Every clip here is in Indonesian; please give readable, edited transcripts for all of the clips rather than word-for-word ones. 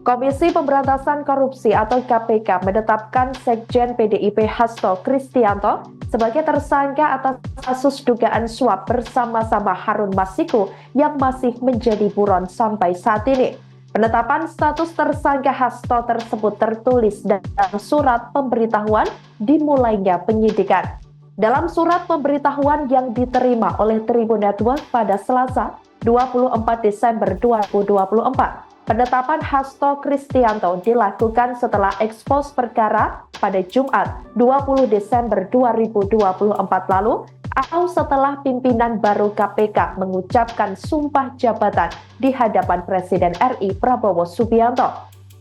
Komisi Pemberantasan Korupsi atau KPK menetapkan Sekjen PDIP Hasto Kristianto sebagai tersangka atas kasus dugaan suap bersama-sama Harun Masiku yang masih menjadi buron sampai saat ini. Penetapan status tersangka Hasto tersebut tertulis dalam surat pemberitahuan dimulainya penyidikan. Dalam surat pemberitahuan yang diterima oleh Tribun Network pada Selasa 24 Desember 2024, penetapan Hasto Kristianto dilakukan setelah ekspos perkara pada Jumat 20 Desember 2024 lalu atau setelah pimpinan baru KPK mengucapkan sumpah jabatan di hadapan Presiden RI Prabowo Subianto.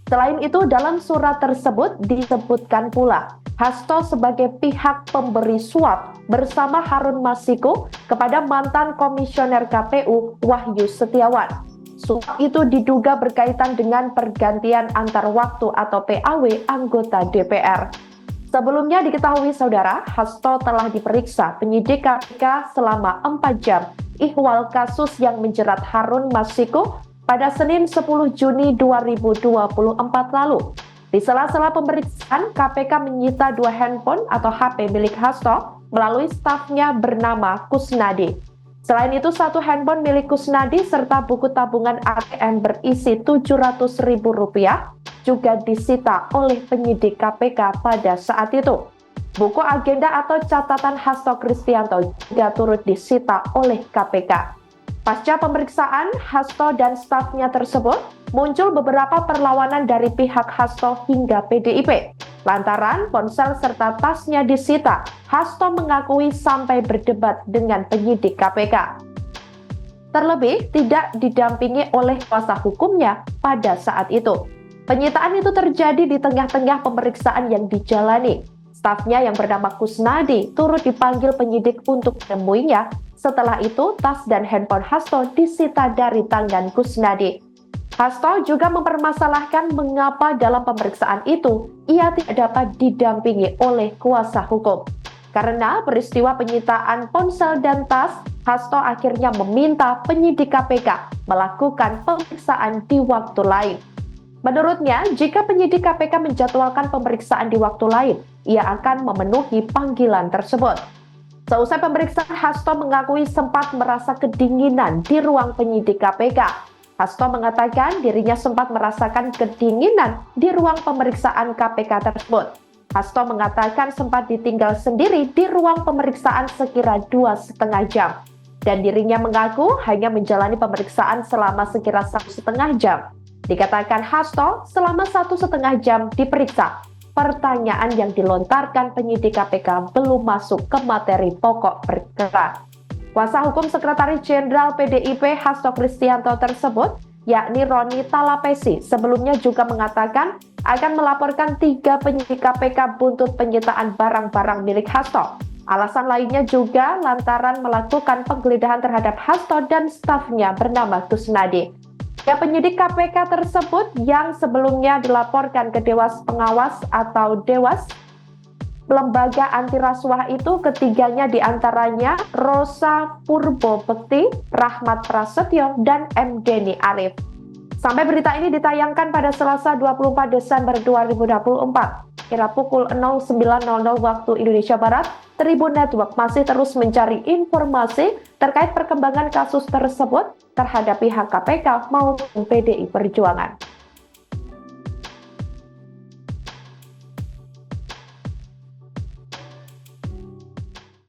Selain itu, dalam surat tersebut disebutkan pula Hasto sebagai pihak pemberi suap bersama Harun Masiku kepada mantan komisioner KPU Wahyu Setiawan. Suap itu diduga berkaitan dengan pergantian antar waktu atau PAW anggota DPR. Sebelumnya diketahui saudara, Hasto telah diperiksa penyidik KPK selama 4 jam ihwal kasus yang menjerat Harun Masiku pada Senin 10 Juni 2024 lalu. Di sela-sela pemeriksaan, KPK menyita 2 handphone atau HP milik Hasto melalui stafnya bernama Kusnadi. Selain itu, 1 handphone milik Kusnadi serta buku tabungan ATM berisi Rp700.000 juga disita oleh penyidik KPK pada saat itu. Buku agenda atau catatan Hasto Kristianto juga turut disita oleh KPK. Pasca pemeriksaan Hasto dan stafnya tersebut, muncul beberapa perlawanan dari pihak Hasto hingga PDIP. Lantaran ponsel serta tasnya disita, Hasto mengakui sampai berdebat dengan penyidik KPK. Terlebih, tidak didampingi oleh kuasa hukumnya pada saat itu. Penyitaan itu terjadi di tengah-tengah pemeriksaan yang dijalani. Stafnya yang bernama Kusnadi turut dipanggil penyidik untuk menemuinya. Setelah itu, tas dan handphone Hasto disita dari tangan Kusnadi. Hasto juga mempermasalahkan mengapa dalam pemeriksaan itu ia tidak dapat didampingi oleh kuasa hukum. Karena peristiwa penyitaan ponsel dan tas, Hasto akhirnya meminta penyidik KPK melakukan pemeriksaan di waktu lain. Menurutnya, jika penyidik KPK menjadwalkan pemeriksaan di waktu lain, ia akan memenuhi panggilan tersebut. Seusai pemeriksaan, Hasto mengakui sempat merasa kedinginan di ruang penyidik KPK. Hasto mengatakan dirinya sempat merasakan kedinginan di ruang pemeriksaan KPK tersebut. Hasto mengatakan sempat ditinggal sendiri di ruang pemeriksaan sekira 2,5 jam. Dan dirinya mengaku hanya menjalani pemeriksaan selama sekira 1,5 jam. Dikatakan Hasto selama 1,5 jam diperiksa. Pertanyaan yang dilontarkan penyidik KPK belum masuk ke materi pokok perkara. Kuasa hukum Sekretaris Jenderal PDIP Hasto Kristianto tersebut, yakni Roni Talapesi, sebelumnya juga mengatakan akan melaporkan 3 penyidik KPK buntut penyitaan barang-barang milik Hasto. Alasan lainnya juga lantaran melakukan penggeledahan terhadap Hasto dan stafnya bernama Kusnadi. Penyidik KPK tersebut yang sebelumnya dilaporkan ke Dewas Pengawas atau Dewas, lembaga anti rasuah itu ketiganya diantaranya Rosa Purbo Bekti, Rahmat Prasetyo, dan M. Deni Arif. Sampai berita ini ditayangkan pada Selasa 24 Desember 2024. Kira pukul 09.00 waktu Indonesia Barat, Tribun Network masih terus mencari informasi terkait perkembangan kasus tersebut terhadap pihak KPK maupun PDI Perjuangan.